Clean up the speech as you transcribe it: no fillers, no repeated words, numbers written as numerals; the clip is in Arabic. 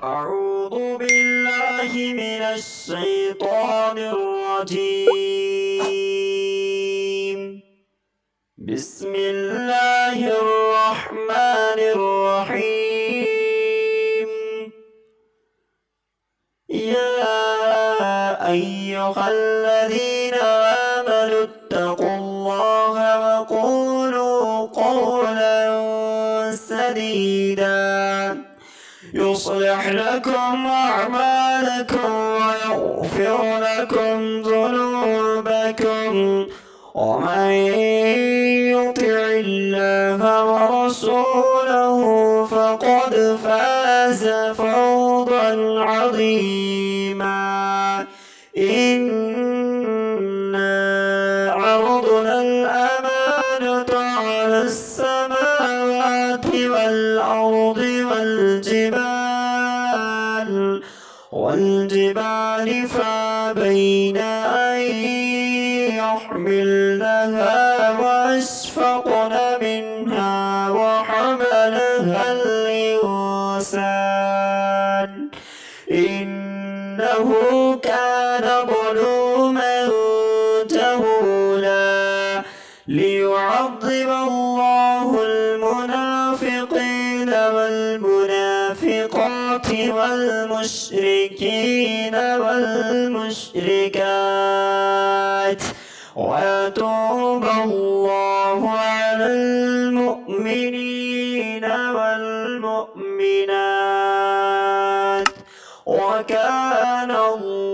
أعوذ بالله من الشيطان الرجيم. بسم الله الرحمن الرحيم. يا أيها الذين آمنوا اتقوا الله وقولوا قولا سديدا يصلح لكم أعمالكم ويغفر لكم ذنوبكم ومن يطع الله ورسوله فقد فاز فوزا عظيما. إنا عرضنا الأمانة على السماوات والأرض والجبال فأبين أن يحملنها وأشفقن منها وحملها الإنسان إنه كان ظلوما جهولا. ليعذب الله المنافقين والمنافقات والمشركين والمشركات ويتوب الله على المؤمنين والمؤمنات وكان الله